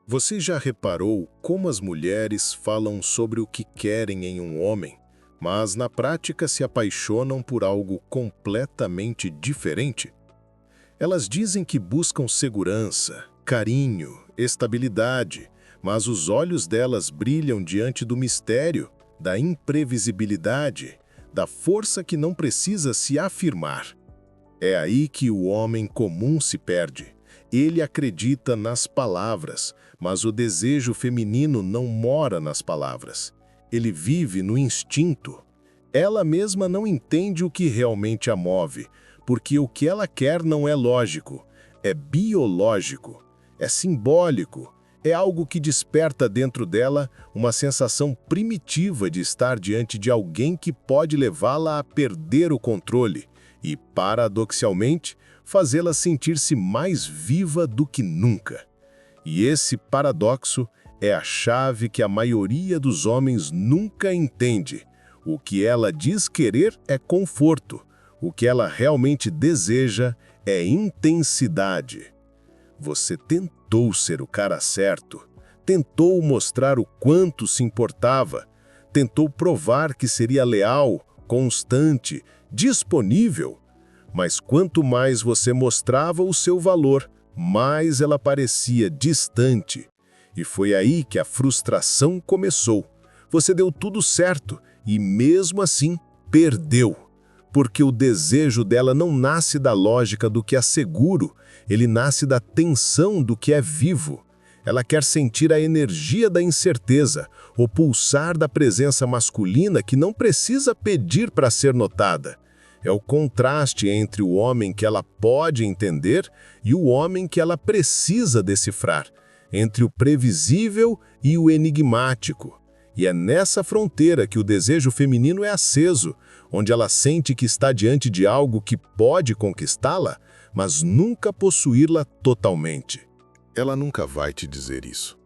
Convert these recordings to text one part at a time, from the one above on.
Você já reparou como as mulheres falam sobre o que querem em um homem, mas na prática se apaixonam por algo completamente diferente? Elas dizem que buscam segurança, carinho, estabilidade, mas os olhos delas brilham diante do mistério, da imprevisibilidade, da força que não precisa se afirmar. É aí que o homem comum se perde. Ele acredita nas palavras, mas o desejo feminino não mora nas palavras. Ele vive no instinto. Ela mesma não entende o que realmente a move, porque o que ela quer não é lógico, é biológico, é simbólico, é algo que desperta dentro dela uma sensação primitiva de estar diante de alguém que pode levá-la a perder o controle e, paradoxalmente, fazê-la sentir-se mais viva do que nunca. E esse paradoxo é a chave que a maioria dos homens nunca entende. O que ela diz querer é conforto. O que ela realmente deseja é intensidade. Você tentou ser o cara certo, tentou mostrar o quanto se importava, tentou provar que seria leal, constante, disponível. Mas quanto mais você mostrava o seu valor, mais ela parecia distante. E foi aí que a frustração começou. Você deu tudo certo e, mesmo assim, perdeu. Porque o desejo dela não nasce da lógica do que é seguro, ele nasce da tensão do que é vivo. Ela quer sentir a energia da incerteza, o pulsar da presença masculina que não precisa pedir para ser notada. É o contraste entre o homem que ela pode entender e o homem que ela precisa decifrar, entre o previsível e o enigmático. E é nessa fronteira que o desejo feminino é aceso, onde ela sente que está diante de algo que pode conquistá-la, mas nunca possuí-la totalmente. Ela nunca vai te dizer isso,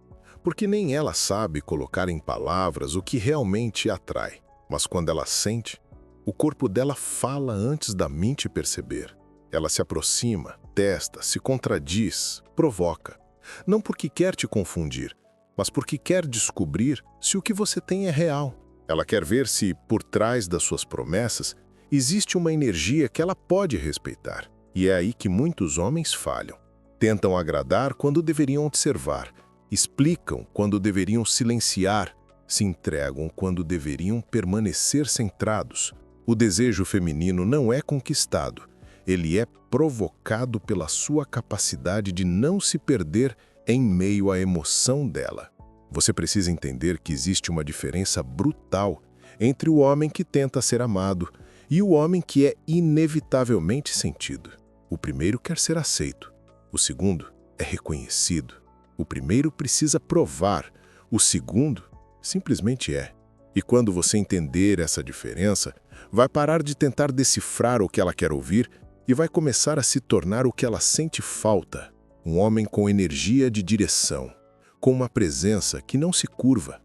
porque nem ela sabe colocar em palavras o que realmente a atrai. Mas quando ela sente, o corpo dela fala antes da mente perceber. Ela se aproxima, testa, se contradiz, provoca. Não porque quer te confundir, mas porque quer descobrir se o que você tem é real. Ela quer ver se, por trás das suas promessas, existe uma energia que ela pode respeitar. E é aí que muitos homens falham. Tentam agradar quando deveriam observar, explicam quando deveriam silenciar, se entregam quando deveriam permanecer centrados. O desejo feminino não é conquistado, ele é provocado pela sua capacidade de não se perder em meio à emoção dela. Você precisa entender que existe uma diferença brutal entre o homem que tenta ser amado e o homem que é inevitavelmente sentido. O primeiro quer ser aceito, o segundo é reconhecido. O primeiro precisa provar, o segundo simplesmente é. E quando você entender essa diferença, vai parar de tentar decifrar o que ela quer ouvir e vai começar a se tornar o que ela sente falta. Um homem com energia de direção, com uma presença que não se curva.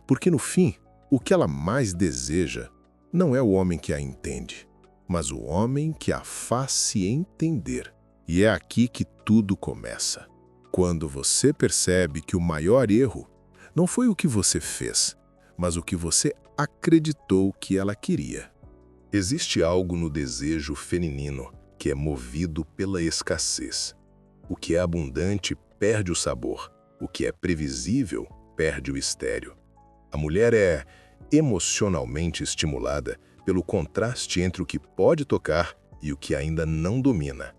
Porque no fim, o que ela mais deseja não é o homem que a entende, mas o homem que a faz se entender. E é aqui que tudo começa. Quando você percebe que o maior erro não foi o que você fez, mas o que você acreditou que ela queria. Existe algo no desejo feminino que é movido pela escassez. O que é abundante perde o sabor. O que é previsível perde o mistério. A mulher é emocionalmente estimulada pelo contraste entre o que pode tocar e o que ainda não domina.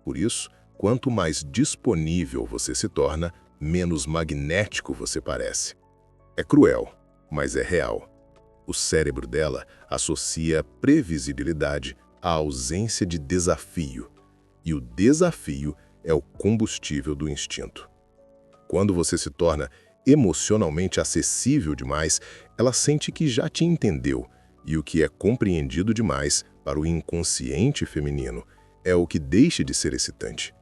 Por isso, quanto mais disponível você se torna, menos magnético você parece. É cruel, mas é real. O cérebro dela associa previsibilidade à ausência de desafio, e o desafio é o combustível do instinto. Quando você se torna emocionalmente acessível demais, ela sente que já te entendeu, e o que é compreendido demais para o inconsciente feminino é o que deixa de ser excitante.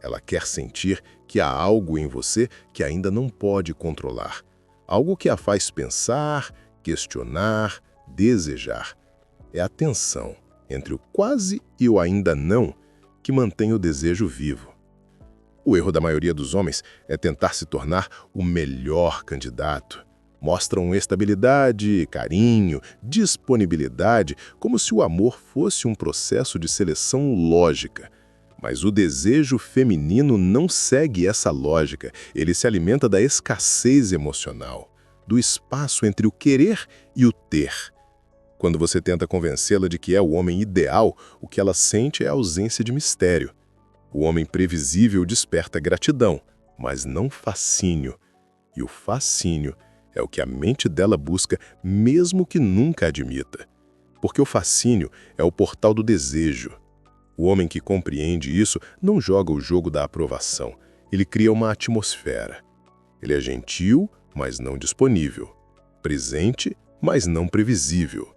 Ela quer sentir que há algo em você que ainda não pode controlar, algo que a faz pensar, questionar, desejar. É a tensão entre o quase e o ainda não que mantém o desejo vivo. O erro da maioria dos homens é tentar se tornar o melhor candidato. Mostram estabilidade, carinho, disponibilidade, como se o amor fosse um processo de seleção lógica. Mas o desejo feminino não segue essa lógica. Ele se alimenta da escassez emocional, do espaço entre o querer e o ter. Quando você tenta convencê-la de que é o homem ideal, o que ela sente é a ausência de mistério. O homem previsível desperta gratidão, mas não fascínio. E o fascínio é o que a mente dela busca, mesmo que nunca admita. Porque o fascínio é o portal do desejo. O homem que compreende isso não joga o jogo da aprovação. Ele cria uma atmosfera. Ele é gentil, mas não disponível. Presente, mas não previsível.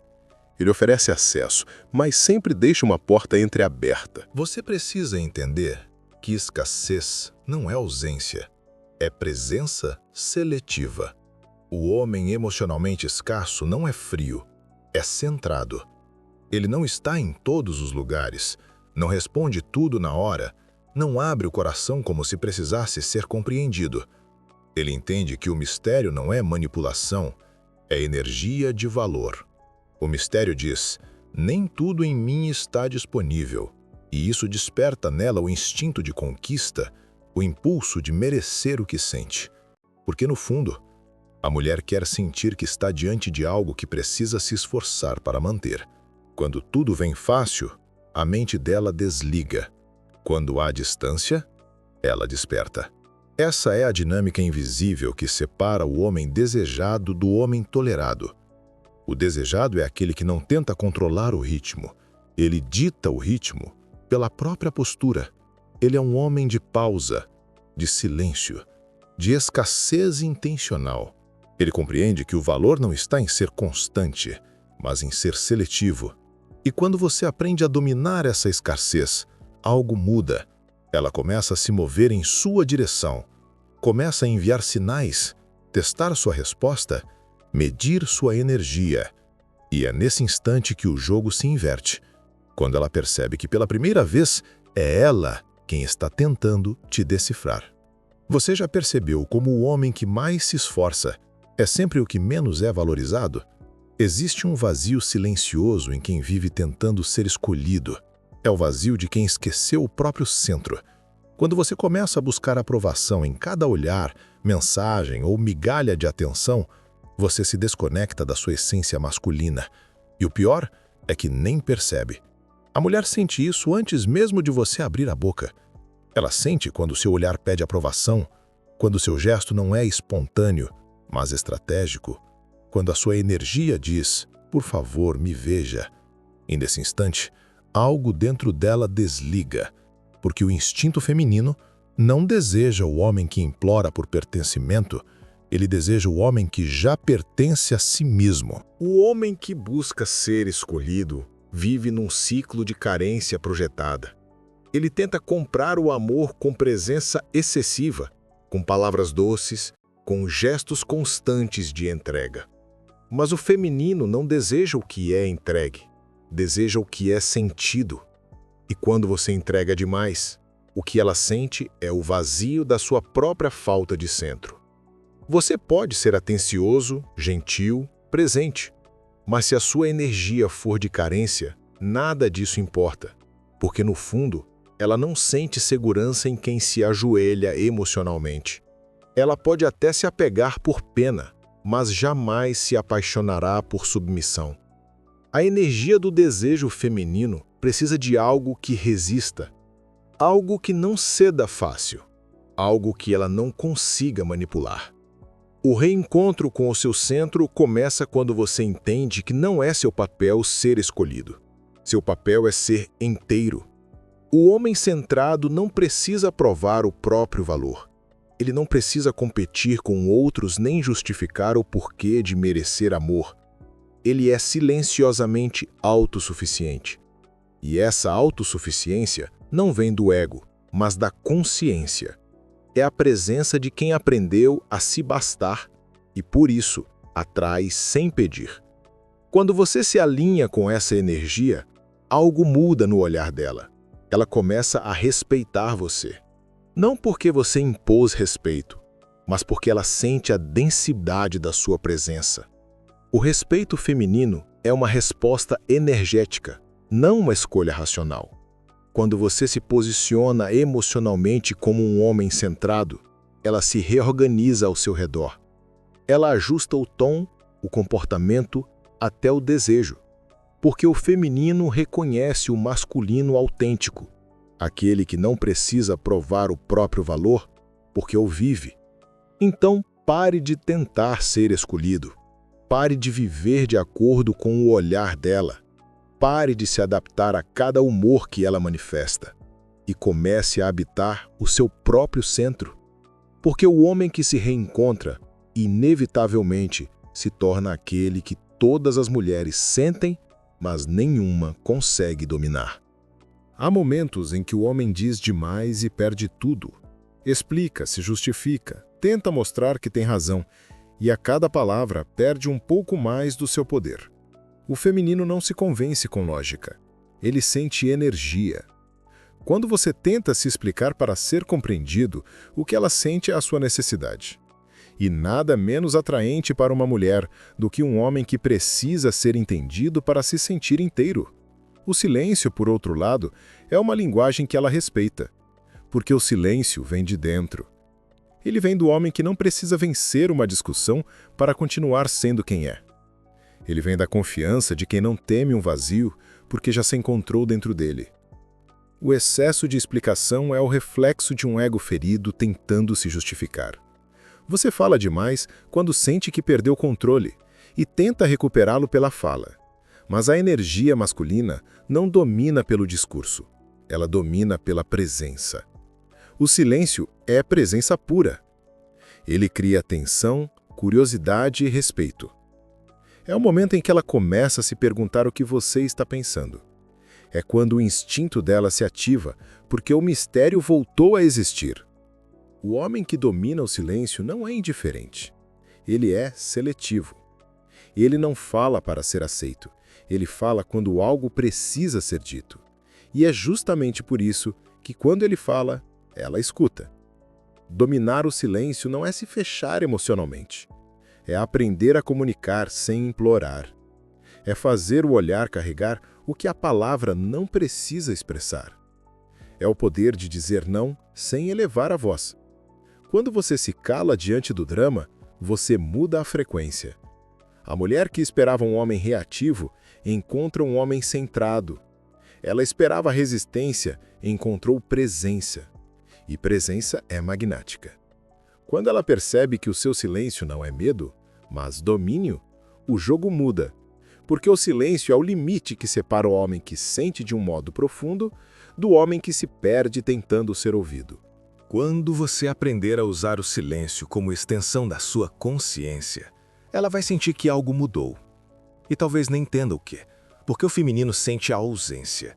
Ele oferece acesso, mas sempre deixa uma porta entreaberta. Você precisa entender que escassez não é ausência, é presença seletiva. O homem emocionalmente escasso não é frio, é centrado. Ele não está em todos os lugares, não responde tudo na hora, não abre o coração como se precisasse ser compreendido. Ele entende que o mistério não é manipulação, é energia de valor. O mistério diz, nem tudo em mim está disponível, e isso desperta nela o instinto de conquista, o impulso de merecer o que sente. Porque, no fundo, a mulher quer sentir que está diante de algo que precisa se esforçar para manter. Quando tudo vem fácil, a mente dela desliga. Quando há distância, ela desperta. Essa é a dinâmica invisível que separa o homem desejado do homem tolerado. O desejado é aquele que não tenta controlar o ritmo. Ele dita o ritmo pela própria postura. Ele é um homem de pausa, de silêncio, de escassez intencional. Ele compreende que o valor não está em ser constante, mas em ser seletivo. E quando você aprende a dominar essa escassez, algo muda. Ela começa a se mover em sua direção, começa a enviar sinais, testar sua resposta, medir sua energia. E é nesse instante que o jogo se inverte, quando ela percebe que pela primeira vez é ela quem está tentando te decifrar. Você já percebeu como o homem que mais se esforça é sempre o que menos é valorizado? Existe um vazio silencioso em quem vive tentando ser escolhido. É o vazio de quem esqueceu o próprio centro. Quando você começa a buscar aprovação em cada olhar, mensagem ou migalha de atenção, você se desconecta da sua essência masculina. E o pior é que nem percebe. A mulher sente isso antes mesmo de você abrir a boca. Ela sente quando seu olhar pede aprovação, quando seu gesto não é espontâneo, mas estratégico, quando a sua energia diz, por favor, me veja. E nesse instante, algo dentro dela desliga, porque o instinto feminino não deseja o homem que implora por pertencimento, ele deseja o homem que já pertence a si mesmo. O homem que busca ser escolhido vive num ciclo de carência projetada. Ele tenta comprar o amor com presença excessiva, com palavras doces, com gestos constantes de entrega. Mas o feminino não deseja o que é entregue, deseja o que é sentido. E quando você entrega demais, o que ela sente é o vazio da sua própria falta de centro. Você pode ser atencioso, gentil, presente, mas se a sua energia for de carência, nada disso importa, porque no fundo, ela não sente segurança em quem se ajoelha emocionalmente. Ela pode até se apegar por pena, mas jamais se apaixonará por submissão. A energia do desejo feminino precisa de algo que resista, algo que não ceda fácil, algo que ela não consiga manipular. O reencontro com o seu centro começa quando você entende que não é seu papel ser escolhido. Seu papel é ser inteiro. O homem centrado não precisa provar o próprio valor. Ele não precisa competir com outros nem justificar o porquê de merecer amor. Ele é silenciosamente autossuficiente. E essa autossuficiência não vem do ego, mas da consciência. É a presença de quem aprendeu a se bastar e, por isso, atrai sem pedir. Quando você se alinha com essa energia, algo muda no olhar dela. Ela começa a respeitar você. Não porque você impôs respeito, mas porque ela sente a densidade da sua presença. O respeito feminino é uma resposta energética, não uma escolha racional. Quando você se posiciona emocionalmente como um homem centrado, ela se reorganiza ao seu redor. Ela ajusta o tom, o comportamento, até o desejo. Porque o feminino reconhece o masculino autêntico, aquele que não precisa provar o próprio valor, porque o vive. Então, pare de tentar ser escolhido. Pare de viver de acordo com o olhar dela. Pare de se adaptar a cada humor que ela manifesta. E comece a habitar o seu próprio centro. Porque o homem que se reencontra, inevitavelmente, se torna aquele que todas as mulheres sentem, mas nenhuma consegue dominar. Há momentos em que o homem diz demais e perde tudo. Explica, se justifica, tenta mostrar que tem razão, e a cada palavra perde um pouco mais do seu poder. O feminino não se convence com lógica. Ele sente energia. Quando você tenta se explicar para ser compreendido, o que ela sente é a sua necessidade. E nada menos atraente para uma mulher do que um homem que precisa ser entendido para se sentir inteiro. O silêncio, por outro lado, é uma linguagem que ela respeita, porque o silêncio vem de dentro. Ele vem do homem que não precisa vencer uma discussão para continuar sendo quem é. Ele vem da confiança de quem não teme um vazio porque já se encontrou dentro dele. O excesso de explicação é o reflexo de um ego ferido tentando se justificar. Você fala demais quando sente que perdeu o controle e tenta recuperá-lo pela fala. Mas a energia masculina não domina pelo discurso, ela domina pela presença. O silêncio é presença pura. Ele cria atenção, curiosidade e respeito. É o momento em que ela começa a se perguntar o que você está pensando. É quando o instinto dela se ativa, porque o mistério voltou a existir. O homem que domina o silêncio não é indiferente. Ele é seletivo. Ele não fala para ser aceito. Ele fala quando algo precisa ser dito. E é justamente por isso que, quando ele fala, ela escuta. Dominar o silêncio não é se fechar emocionalmente. É aprender a comunicar sem implorar. É fazer o olhar carregar o que a palavra não precisa expressar. É o poder de dizer não sem elevar a voz. Quando você se cala diante do drama, você muda a frequência. A mulher que esperava um homem reativo encontra um homem centrado. Ela esperava resistência e encontrou presença. E presença é magnética. Quando ela percebe que o seu silêncio não é medo, mas domínio, o jogo muda. Porque o silêncio é o limite que separa o homem que sente de um modo profundo do homem que se perde tentando ser ouvido. Quando você aprender a usar o silêncio como extensão da sua consciência, ela vai sentir que algo mudou. E talvez nem entenda o quê, porque o feminino sente a ausência.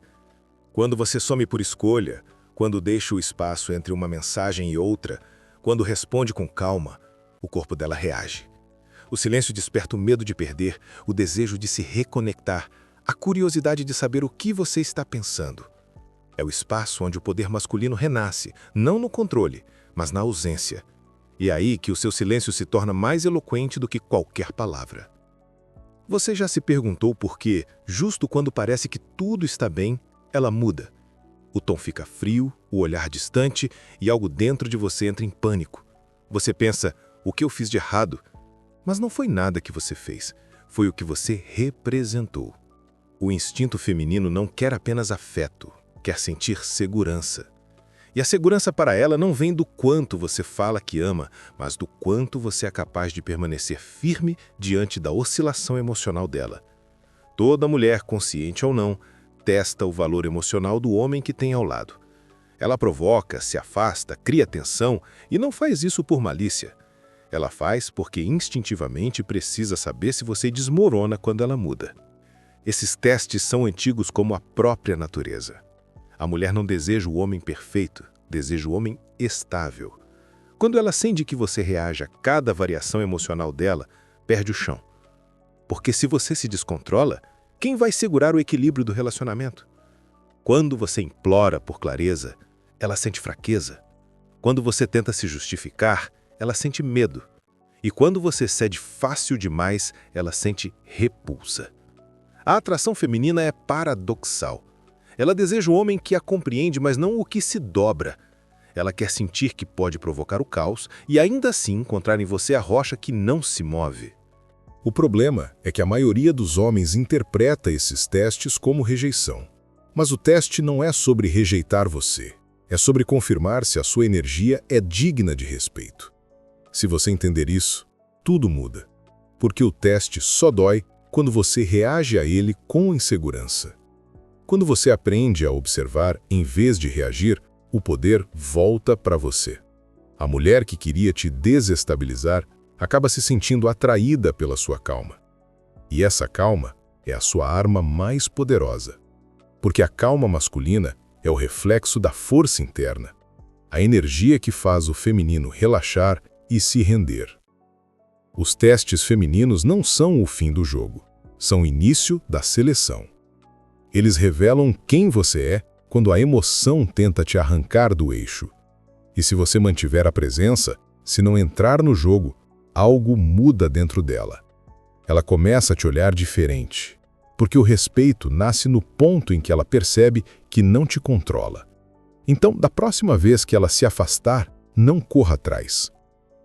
Quando você some por escolha, quando deixa o espaço entre uma mensagem e outra, quando responde com calma, o corpo dela reage. O silêncio desperta o medo de perder, o desejo de se reconectar, a curiosidade de saber o que você está pensando. É o espaço onde o poder masculino renasce, não no controle, mas na ausência. E é aí que o seu silêncio se torna mais eloquente do que qualquer palavra. Você já se perguntou por que, justo quando parece que tudo está bem, ela muda? O tom fica frio, o olhar distante e algo dentro de você entra em pânico. Você pensa, o que eu fiz de errado? Mas não foi nada que você fez, foi o que você representou. O instinto feminino não quer apenas afeto, quer sentir segurança. E a segurança para ela não vem do quanto você fala que ama, mas do quanto você é capaz de permanecer firme diante da oscilação emocional dela. Toda mulher, consciente ou não, testa o valor emocional do homem que tem ao lado. Ela provoca, se afasta, cria tensão e não faz isso por malícia. Ela faz porque instintivamente precisa saber se você desmorona quando ela muda. Esses testes são antigos como a própria natureza. A mulher não deseja o homem perfeito, deseja o homem estável. Quando ela sente que você reage a cada variação emocional dela, perde o chão. Porque se você se descontrola, quem vai segurar o equilíbrio do relacionamento? Quando você implora por clareza, ela sente fraqueza. Quando você tenta se justificar, ela sente medo. E quando você cede fácil demais, ela sente repulsa. A atração feminina é paradoxal. Ela deseja o homem que a compreende, mas não o que se dobra. Ela quer sentir que pode provocar o caos e ainda assim encontrar em você a rocha que não se move. O problema é que a maioria dos homens interpreta esses testes como rejeição. Mas o teste não é sobre rejeitar você. É sobre confirmar se a sua energia é digna de respeito. Se você entender isso, tudo muda. Porque o teste só dói quando você reage a ele com insegurança. Quando você aprende a observar em vez de reagir, o poder volta para você. A mulher que queria te desestabilizar acaba se sentindo atraída pela sua calma. E essa calma é a sua arma mais poderosa. Porque a calma masculina é o reflexo da força interna, a energia que faz o feminino relaxar e se render. Os testes femininos não são o fim do jogo, são o início da seleção. Eles revelam quem você é quando a emoção tenta te arrancar do eixo. E se você mantiver a presença, se não entrar no jogo, algo muda dentro dela. Ela começa a te olhar diferente, porque o respeito nasce no ponto em que ela percebe que não te controla. Então, da próxima vez que ela se afastar, não corra atrás.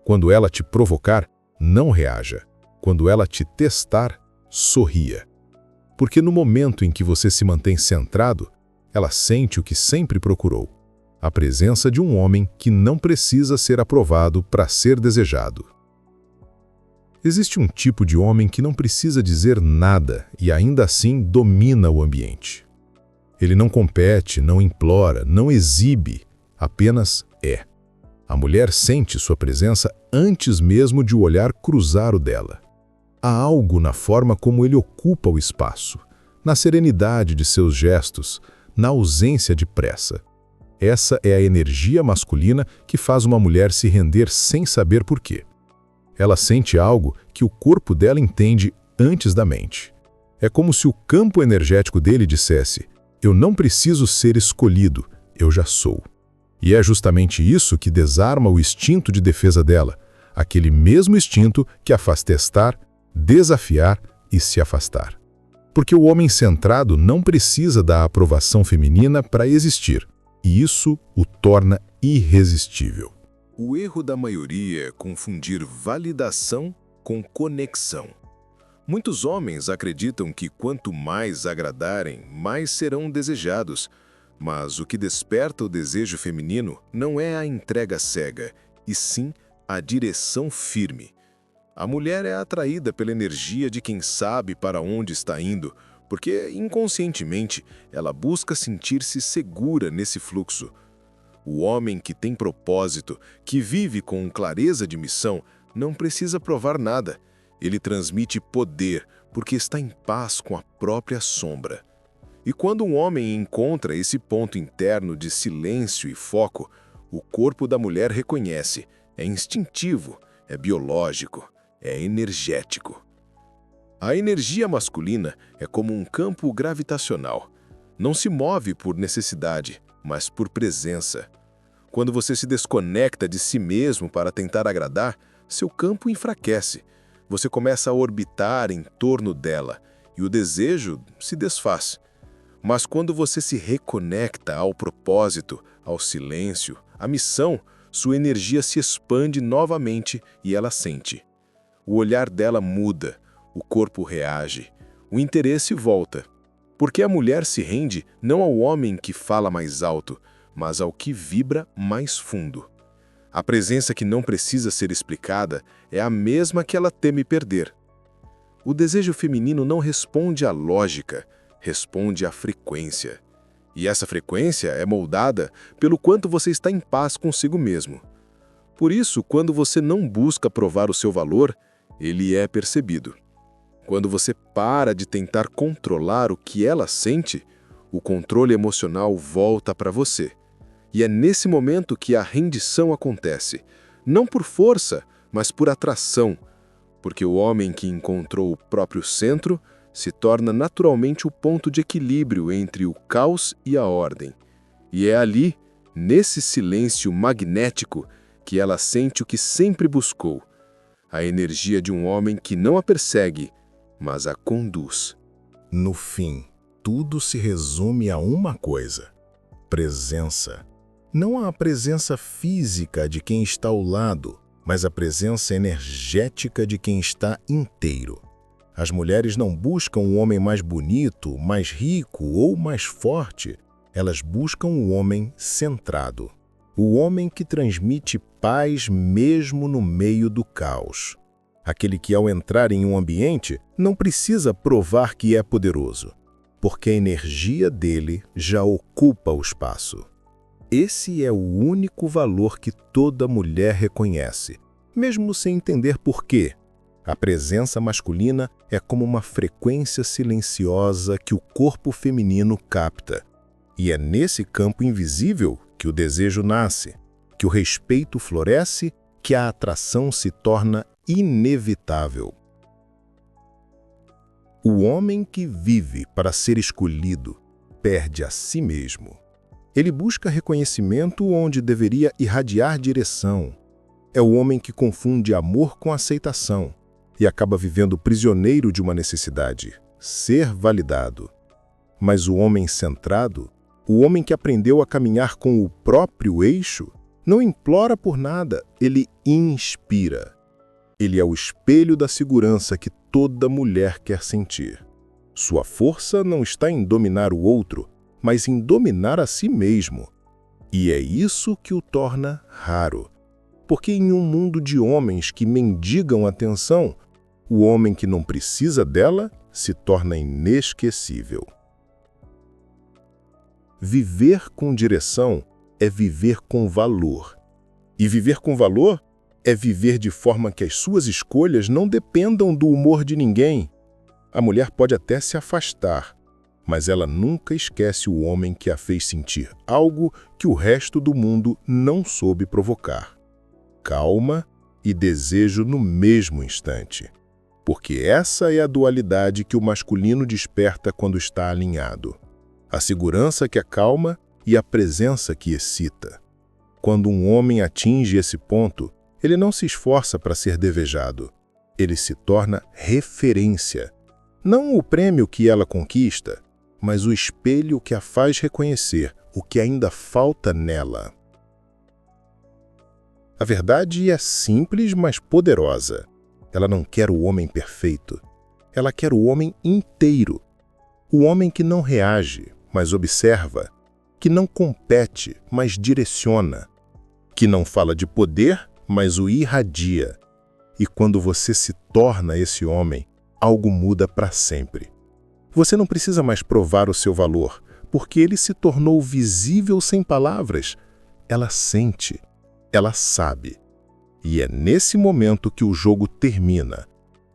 Quando ela te provocar, não reaja. Quando ela te testar, sorria. Porque no momento em que você se mantém centrado, ela sente o que sempre procurou: a presença de um homem que não precisa ser aprovado para ser desejado. Existe um tipo de homem que não precisa dizer nada e ainda assim domina o ambiente. Ele não compete, não implora, não exibe, apenas é. A mulher sente sua presença antes mesmo de o olhar cruzar o dela. Há algo na forma como ele ocupa o espaço, na serenidade de seus gestos, na ausência de pressa. Essa é a energia masculina que faz uma mulher se render sem saber por quê. Ela sente algo que o corpo dela entende antes da mente. É como se o campo energético dele dissesse: eu não preciso ser escolhido, eu já sou. E é justamente isso que desarma o instinto de defesa dela, aquele mesmo instinto que a faz testar, desafiar e se afastar. Porque o homem centrado não precisa da aprovação feminina para existir, e isso o torna irresistível. O erro da maioria é confundir validação com conexão. Muitos homens acreditam que quanto mais agradarem, mais serão desejados. Mas o que desperta o desejo feminino não é a entrega cega, e sim a direção firme. A mulher é atraída pela energia de quem sabe para onde está indo, porque inconscientemente ela busca sentir-se segura nesse fluxo. O homem que tem propósito, que vive com clareza de missão, não precisa provar nada. Ele transmite poder, porque está em paz com a própria sombra. E quando um homem encontra esse ponto interno de silêncio e foco, o corpo da mulher reconhece. É instintivo, é biológico, é energético. A energia masculina é como um campo gravitacional. Não se move por necessidade, mas por presença. Quando você se desconecta de si mesmo para tentar agradar, seu campo enfraquece. Você começa a orbitar em torno dela e o desejo se desfaz. Mas quando você se reconecta ao propósito, ao silêncio, à missão, sua energia se expande novamente e ela sente. O olhar dela muda, o corpo reage, o interesse volta. Porque a mulher se rende não ao homem que fala mais alto, mas ao que vibra mais fundo. A presença que não precisa ser explicada é a mesma que ela teme perder. O desejo feminino não responde à lógica, responde à frequência. E essa frequência é moldada pelo quanto você está em paz consigo mesmo. Por isso, quando você não busca provar o seu valor, ele é percebido. Quando você para de tentar controlar o que ela sente, o controle emocional volta para você. E é nesse momento que a rendição acontece, não por força, mas por atração, porque o homem que encontrou o próprio centro se torna naturalmente o ponto de equilíbrio entre o caos e a ordem. E é ali nesse silêncio magnético que ela sente o que sempre buscou, a energia de um homem que não a persegue, mas a conduz. No fim, tudo se resume a uma coisa: presença. Não a presença física de quem está ao lado, mas a presença energética de quem está inteiro. As mulheres não buscam um homem mais bonito, mais rico ou mais forte. Elas buscam um homem centrado. O homem que transmite paz mesmo no meio do caos. Aquele que, ao entrar em um ambiente, não precisa provar que é poderoso, porque a energia dele já ocupa o espaço. Esse é o único valor que toda mulher reconhece, mesmo sem entender por quê. A presença masculina é como uma frequência silenciosa que o corpo feminino capta. E é nesse campo invisível que o desejo nasce, que o respeito floresce, que a atração se torna inevitável. O homem que vive para ser escolhido perde a si mesmo. Ele busca reconhecimento onde deveria irradiar direção. É o homem que confunde amor com aceitação e acaba vivendo prisioneiro de uma necessidade, ser validado. Mas o homem centrado, o homem que aprendeu a caminhar com o próprio eixo, não implora por nada, ele inspira. Ele é o espelho da segurança que toda mulher quer sentir. Sua força não está em dominar o outro, mas em dominar a si mesmo. E é isso que o torna raro. Porque em um mundo de homens que mendigam atenção, o homem que não precisa dela se torna inesquecível. Viver com direção é viver com valor. E viver com valor é viver de forma que as suas escolhas não dependam do humor de ninguém. A mulher pode até se afastar, mas ela nunca esquece o homem que a fez sentir algo que o resto do mundo não soube provocar. Calma e desejo no mesmo instante. Porque essa é a dualidade que o masculino desperta quando está alinhado. A segurança que acalma e a presença que excita. Quando um homem atinge esse ponto, ele não se esforça para ser desejado. Ele se torna referência. Não o prêmio que ela conquista, mas o espelho que a faz reconhecer o que ainda falta nela. A verdade é simples, mas poderosa. Ela não quer o homem perfeito. Ela quer o homem inteiro. O homem que não reage, mas observa. Que não compete, mas direciona. Que não fala de poder, mas o irradia. E quando você se torna esse homem, algo muda para sempre. Você não precisa mais provar o seu valor, porque ele se tornou visível sem palavras. Ela sente, ela sabe. E é nesse momento que o jogo termina.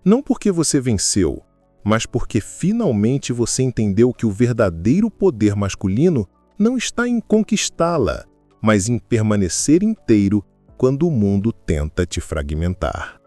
Não porque você venceu, mas porque finalmente você entendeu que o verdadeiro poder masculino não está em conquistá-la, mas em permanecer inteiro quando o mundo tenta te fragmentar.